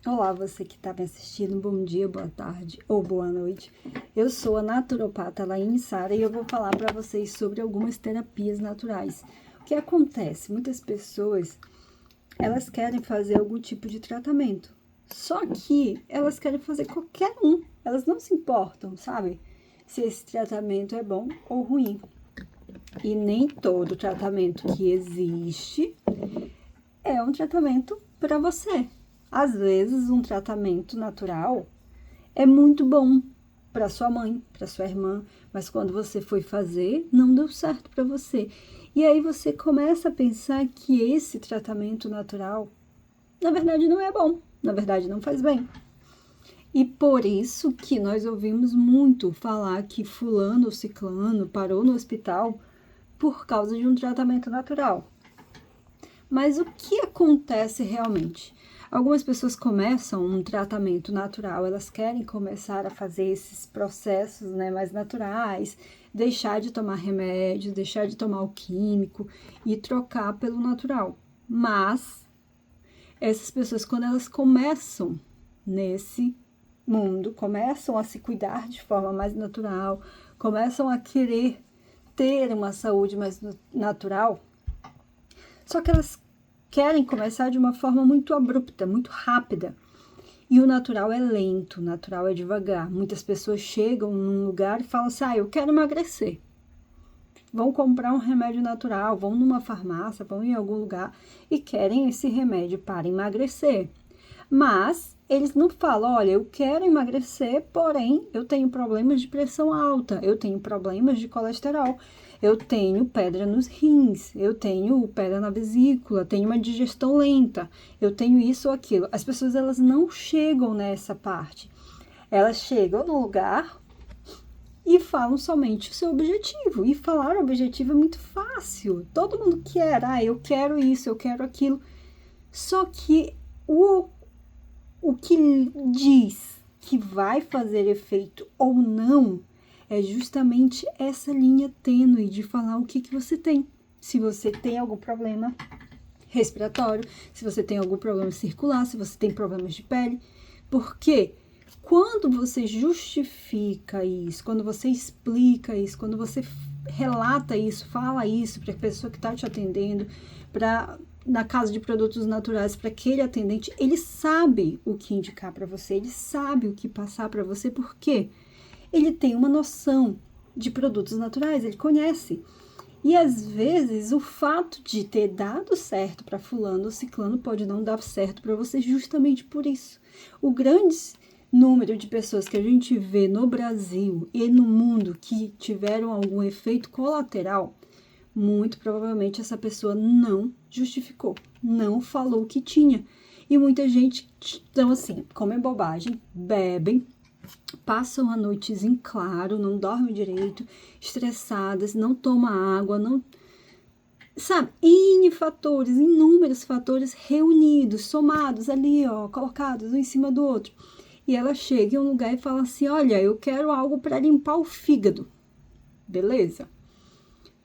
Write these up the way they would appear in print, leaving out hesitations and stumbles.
Olá, você que está me assistindo, bom dia, boa tarde ou boa noite. Eu sou a naturopata Laine Sara e eu vou falar para vocês sobre algumas terapias naturais. O que acontece? Muitas pessoas, elas querem fazer algum tipo de tratamento, só que elas querem fazer qualquer um, elas não se importam, sabe? Se esse tratamento é bom ou ruim. E nem todo tratamento que existe é um tratamento para você. Às vezes, um tratamento natural é muito bom para sua mãe, para sua irmã, mas quando você foi fazer, não deu certo para você. E aí você começa a pensar que esse tratamento natural, na verdade, não é bom, na verdade, não faz bem. E por isso que nós ouvimos muito falar que fulano ou ciclano parou no hospital por causa de um tratamento natural. Mas o que acontece realmente? Algumas pessoas começam um tratamento natural, elas querem começar a fazer esses processos, né, mais naturais, deixar de tomar remédio, deixar de tomar o químico e trocar pelo natural. Mas essas pessoas, quando elas começam nesse mundo, começam a se cuidar de forma mais natural, começam a querer ter uma saúde mais natural, só que elas querem começar de uma forma muito abrupta, muito rápida. E o natural é lento, o natural é devagar. Muitas pessoas chegam num lugar e falam assim, eu quero emagrecer. Vão comprar um remédio natural, vão numa farmácia, vão em algum lugar e querem esse remédio para emagrecer. Mas eles não falam, olha, eu quero emagrecer, porém eu tenho problemas de pressão alta, eu tenho problemas de colesterol, eu tenho pedra nos rins, eu tenho pedra na vesícula, tenho uma digestão lenta, eu tenho isso ou aquilo. As pessoas, elas não chegam nessa parte. Elas chegam no lugar e falam somente o seu objetivo. E falar o objetivo é muito fácil. Todo mundo quer, eu quero isso, eu quero aquilo. Só que o que diz que vai fazer efeito ou não é justamente essa linha tênue de falar o que você tem. Se você tem algum problema respiratório, se você tem algum problema circular, se você tem problemas de pele. Porque quando você justifica isso, quando você explica isso, quando você relata isso, fala isso para a pessoa que está te atendendo, na casa de produtos naturais, para aquele atendente, ele sabe o que indicar para você, ele sabe o que passar para você, porque ele tem uma noção de produtos naturais, ele conhece. E às vezes o fato de ter dado certo para fulano ou ciclano pode não dar certo para você justamente por isso. O grande número de pessoas que a gente vê no Brasil e no mundo que tiveram algum efeito colateral, muito provavelmente essa pessoa não justificou, não falou o que tinha. E muita gente, então assim, comem bobagem, bebem, passam a noites em claro, não dormem direito, estressadas, não tomam água, não... Sabe, inúmeros fatores reunidos, somados ali, colocados um em cima do outro. E ela chega em um lugar e fala assim, olha, eu quero algo para limpar o fígado. Beleza?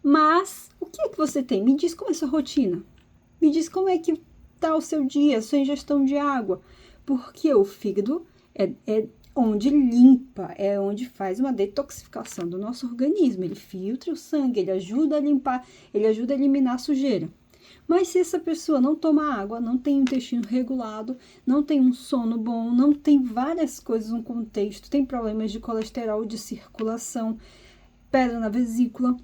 Mas, o que é que você tem? Me diz como é a sua rotina. Me diz como é que tá o seu dia, a sua ingestão de água. Porque o fígado é onde limpa, é onde faz uma detoxificação do nosso organismo. Ele filtra o sangue, ele ajuda a limpar, ele ajuda a eliminar a sujeira. Mas se essa pessoa não toma água, não tem um intestino regulado, não tem um sono bom, não tem várias coisas no contexto, tem problemas de colesterol, de circulação, pedra na vesícula,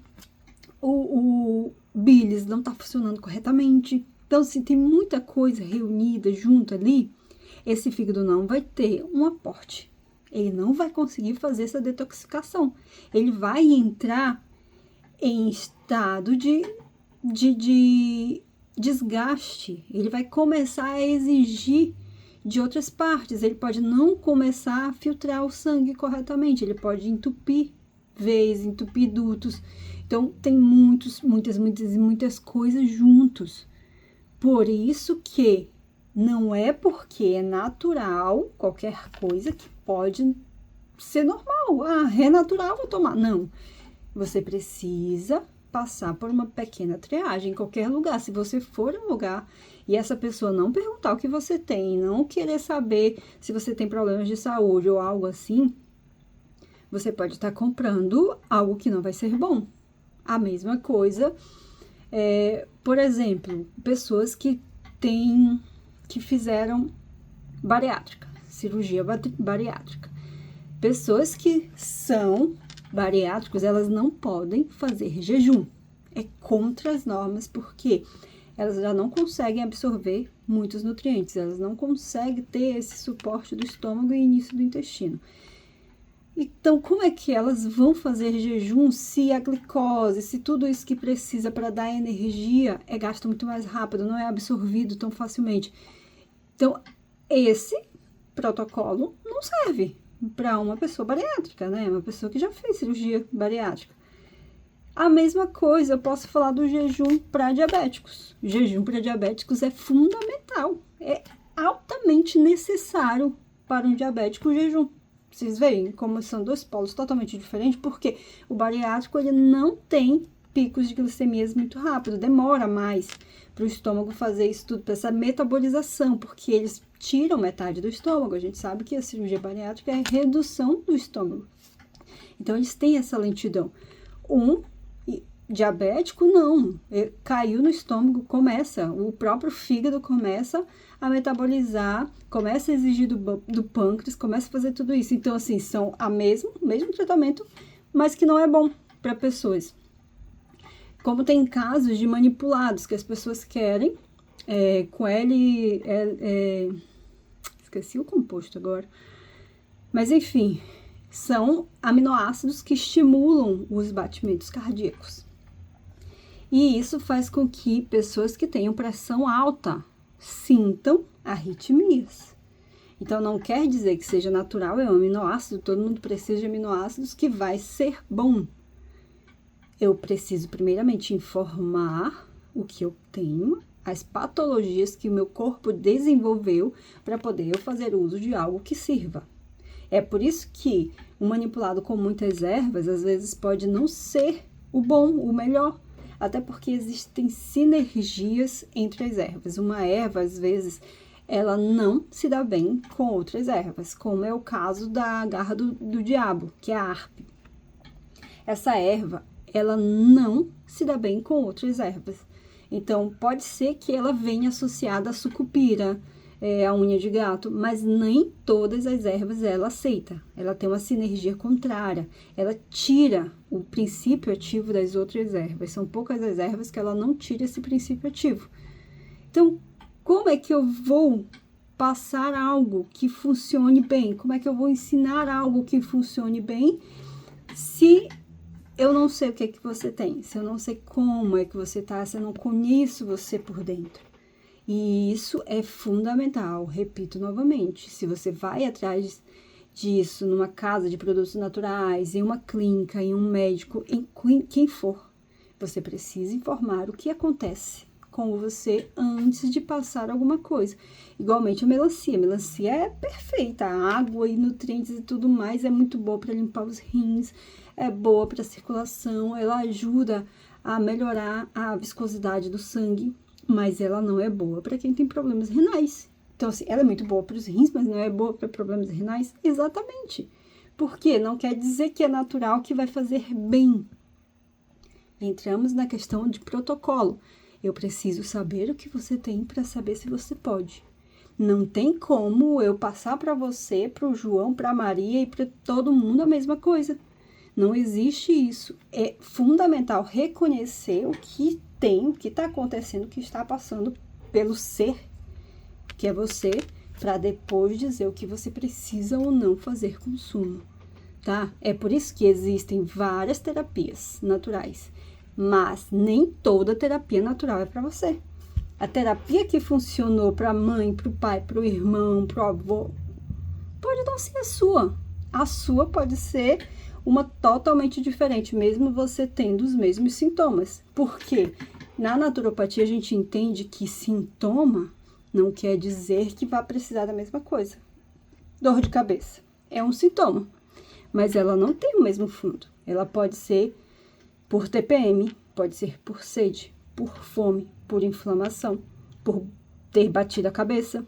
o bílis não está funcionando corretamente. Então, assim, tem muita coisa reunida junto ali, esse fígado não vai ter um aporte. Ele não vai conseguir fazer essa detoxificação. Ele vai entrar em estado de desgaste. Ele vai começar a exigir de outras partes. Ele pode não começar a filtrar o sangue corretamente. Ele pode entupir veias, entupir dutos. Então, tem muitas coisas juntos. Por isso que não é porque é natural qualquer coisa que pode ser normal. É natural, vou tomar. Não. Você precisa passar por uma pequena triagem em qualquer lugar. Se você for em um lugar e essa pessoa não perguntar o que você tem, não querer saber se você tem problemas de saúde ou algo assim, você pode estar comprando algo que não vai ser bom. A mesma coisa, por exemplo, pessoas que fizeram bariátrica, cirurgia bariátrica. Pessoas que são bariátricos, elas não podem fazer jejum. É contra as normas, porque elas já não conseguem absorver muitos nutrientes, elas não conseguem ter esse suporte do estômago e início do intestino. Então, como é que elas vão fazer jejum se a glicose, se tudo isso que precisa para dar energia é gasto muito mais rápido, não é absorvido tão facilmente? Então, esse protocolo não serve para uma pessoa bariátrica, né? Uma pessoa que já fez cirurgia bariátrica. A mesma coisa, eu posso falar do jejum para diabéticos. O jejum para diabéticos é fundamental, é altamente necessário para um diabético o jejum. Vocês veem como são dois polos totalmente diferentes, porque o bariátrico ele não tem picos de glicemias muito rápido, demora mais para o estômago fazer isso tudo, para essa metabolização, porque eles tiram metade do estômago. A gente sabe que a cirurgia bariátrica é redução do estômago. Então, eles têm essa lentidão. Diabético, não. Caiu no estômago, o próprio fígado começa a metabolizar, começa a exigir do pâncreas, começa a fazer tudo isso. Então, assim, são o mesmo tratamento, mas que não é bom para pessoas. Como tem casos de manipulados, que as pessoas querem, esqueci o composto agora, mas enfim, são aminoácidos que estimulam os batimentos cardíacos. E isso faz com que pessoas que tenham pressão alta sintam arritmias. Então, não quer dizer que seja natural, é um aminoácido, todo mundo precisa de aminoácidos, que vai ser bom. Eu preciso, primeiramente, informar o que eu tenho, as patologias que o meu corpo desenvolveu para poder eu fazer uso de algo que sirva. É por isso que um manipulado com muitas ervas, às vezes, pode não ser o bom, o melhor, até porque existem sinergias entre as ervas. Uma erva, às vezes, ela não se dá bem com outras ervas, como é o caso da garra do diabo, que é a harpe. Essa erva, ela não se dá bem com outras ervas. Então, pode ser que ela venha associada à sucupira, a unha de gato, mas nem todas as ervas ela aceita. Ela tem uma sinergia contrária. Ela tira o princípio ativo das outras ervas. São poucas as ervas que ela não tira esse princípio ativo. Então, como é que eu vou passar algo que funcione bem? Como é que eu vou ensinar algo que funcione bem se eu não sei o que é que você tem? Se eu não sei como é que você tá, se eu não conheço você por dentro. E isso é fundamental, repito novamente, se você vai atrás disso numa casa de produtos naturais, em uma clínica, em um médico, em quem for, você precisa informar o que acontece com você antes de passar alguma coisa. Igualmente a melancia é perfeita, a água e nutrientes e tudo mais é muito boa para limpar os rins, é boa para a circulação, ela ajuda a melhorar a viscosidade do sangue, mas ela não é boa para quem tem problemas renais. Então, assim, ela é muito boa para os rins, mas não é boa para problemas renais? Exatamente. Por quê? Não quer dizer que é natural que vai fazer bem. Entramos na questão de protocolo. Eu preciso saber o que você tem para saber se você pode. Não tem como eu passar para você, para o João, para a Maria e para todo mundo a mesma coisa. Não existe isso. É fundamental reconhecer o que tem, o que está acontecendo, o que está passando pelo ser, que é você, para depois dizer o que você precisa ou não fazer consumo, tá? É por isso que existem várias terapias naturais, mas nem toda terapia natural é para você. A terapia que funcionou para a mãe, para o pai, para o irmão, para o avô, pode não ser a sua. A sua pode ser uma totalmente diferente, mesmo você tendo os mesmos sintomas. Porque na naturopatia a gente entende que sintoma não quer dizer que vai precisar da mesma coisa. Dor de cabeça é um sintoma, mas ela não tem o mesmo fundo. Ela pode ser por TPM, pode ser por sede, por fome, por inflamação, por ter batido a cabeça,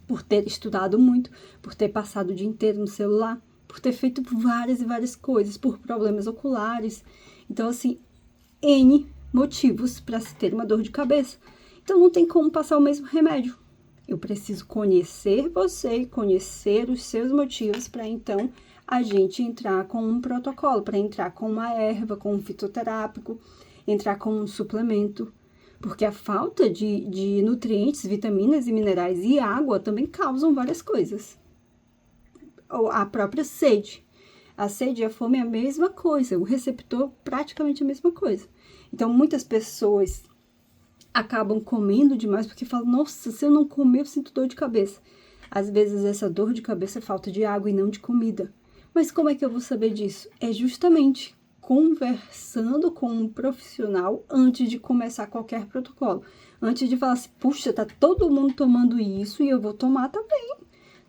por ter estudado muito, por ter passado o dia inteiro no celular, por ter feito várias e várias coisas, por problemas oculares. Então, assim, N motivos para se ter uma dor de cabeça. Então, não tem como passar o mesmo remédio. Eu preciso conhecer você, conhecer os seus motivos para, então, a gente entrar com um protocolo, para entrar com uma erva, com um fitoterápico, entrar com um suplemento. Porque a falta de nutrientes, vitaminas e minerais e água também causam várias coisas. Ou a própria sede. A sede e a fome é a mesma coisa, o receptor praticamente a mesma coisa. Então, muitas pessoas acabam comendo demais porque falam, nossa, se eu não comer, eu sinto dor de cabeça. Às vezes, essa dor de cabeça é falta de água e não de comida. Mas como é que eu vou saber disso? É justamente conversando com um profissional antes de começar qualquer protocolo. Antes de falar assim, puxa, tá todo mundo tomando isso e eu vou tomar também.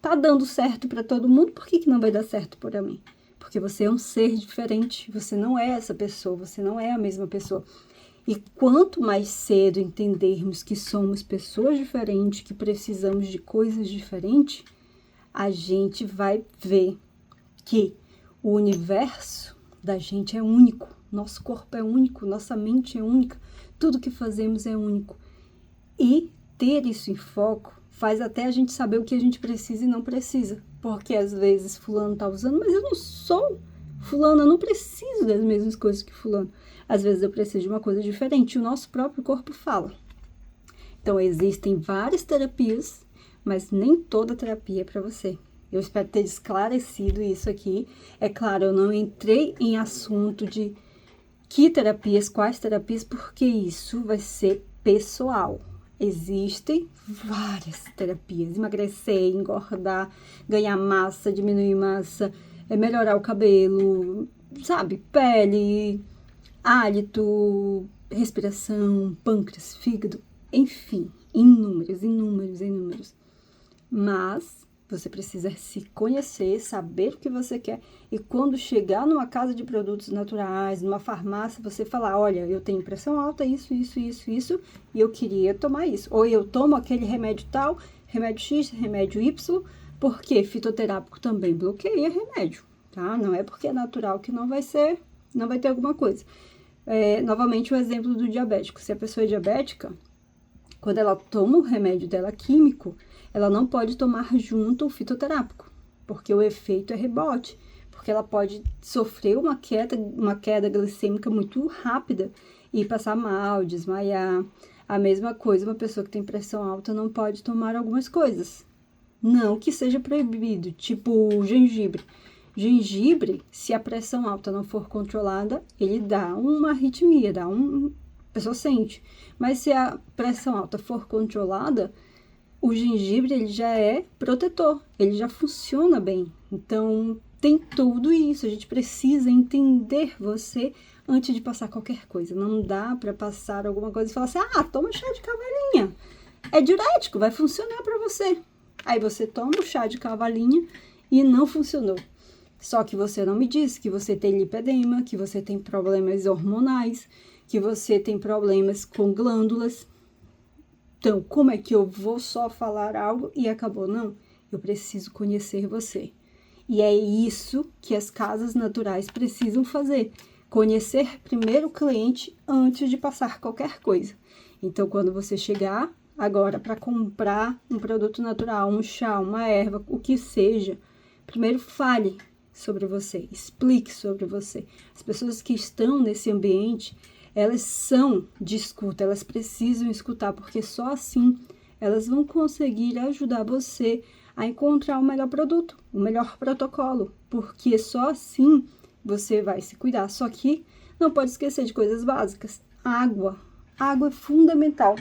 Tá dando certo para todo mundo, por que não vai dar certo para mim? Porque você é um ser diferente, você não é essa pessoa, você não é a mesma pessoa. E quanto mais cedo entendermos que somos pessoas diferentes, que precisamos de coisas diferentes, a gente vai ver que o universo da gente é único, nosso corpo é único, nossa mente é única, tudo que fazemos é único. E ter isso em foco faz até a gente saber o que a gente precisa e não precisa. Porque às vezes fulano tá usando, mas eu não sou fulano, eu não preciso das mesmas coisas que fulano. Às vezes eu preciso de uma coisa diferente, e o nosso próprio corpo fala. Então existem várias terapias, mas nem toda terapia é para você. Eu espero ter esclarecido isso aqui. É claro, eu não entrei em assunto de que terapias, quais terapias, porque isso vai ser pessoal. Existem várias terapias. Emagrecer, engordar, ganhar massa, diminuir massa, melhorar o cabelo, sabe? Pele, hálito, respiração, pâncreas, fígado, enfim, inúmeros. Mas você precisa se conhecer, saber o que você quer e quando chegar numa casa de produtos naturais, numa farmácia, você falar, olha, eu tenho pressão alta, isso, e eu queria tomar isso. Ou eu tomo aquele remédio tal, remédio X, remédio Y, porque fitoterápico também bloqueia remédio, tá? Não é porque é natural que não vai ter alguma coisa. Novamente o exemplo do diabético. Se a pessoa é diabética, quando ela toma o remédio dela químico, ela não pode tomar junto o fitoterápico, porque o efeito é rebote, porque ela pode sofrer uma queda glicêmica muito rápida e passar mal, desmaiar. A mesma coisa, uma pessoa que tem pressão alta não pode tomar algumas coisas. Não que seja proibido, tipo gengibre. Gengibre, se a pressão alta não for controlada, ele dá uma arritmia, a pessoa sente. Mas se a pressão alta for controlada, o gengibre ele já é protetor, ele já funciona bem. Então, tem tudo isso. A gente precisa entender você antes de passar qualquer coisa. Não dá para passar alguma coisa e falar assim, toma chá de cavalinha. É diurético, vai funcionar para você. Aí você toma o chá de cavalinha e não funcionou. Só que você não me disse que você tem lipedema, que você tem problemas hormonais, que você tem problemas com glândulas. Então, como é que eu vou só falar algo e acabou? Não, eu preciso conhecer você. E é isso que as casas naturais precisam fazer. Conhecer primeiro o cliente antes de passar qualquer coisa. Então, quando você chegar agora para comprar um produto natural, um chá, uma erva, o que seja, primeiro fale sobre você, explique sobre você. As pessoas que estão nesse ambiente, elas são de escuta, elas precisam escutar, porque só assim elas vão conseguir ajudar você a encontrar o melhor produto, o melhor protocolo, porque só assim você vai se cuidar. Só que não pode esquecer de coisas básicas. Água é fundamental.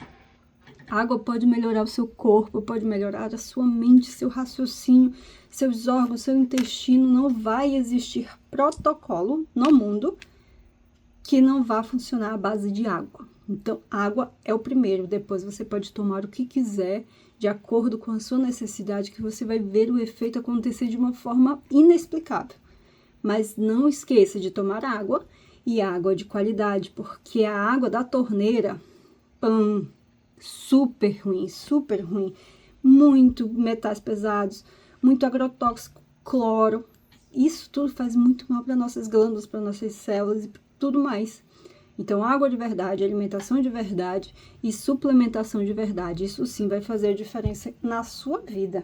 A água pode melhorar o seu corpo, pode melhorar a sua mente, seu raciocínio, seus órgãos, seu intestino. Não vai existir protocolo no mundo que não vá funcionar à base de água. Então, água é o primeiro. Depois você pode tomar o que quiser, de acordo com a sua necessidade, que você vai ver o efeito acontecer de uma forma inexplicável. Mas não esqueça de tomar água, e água de qualidade, porque a água da torneira, super ruim, super ruim. Muito metais pesados, muito agrotóxico, cloro. Isso tudo faz muito mal para nossas glândulas, para nossas células e tudo mais. Então, água de verdade, alimentação de verdade e suplementação de verdade. Isso sim vai fazer diferença na sua vida.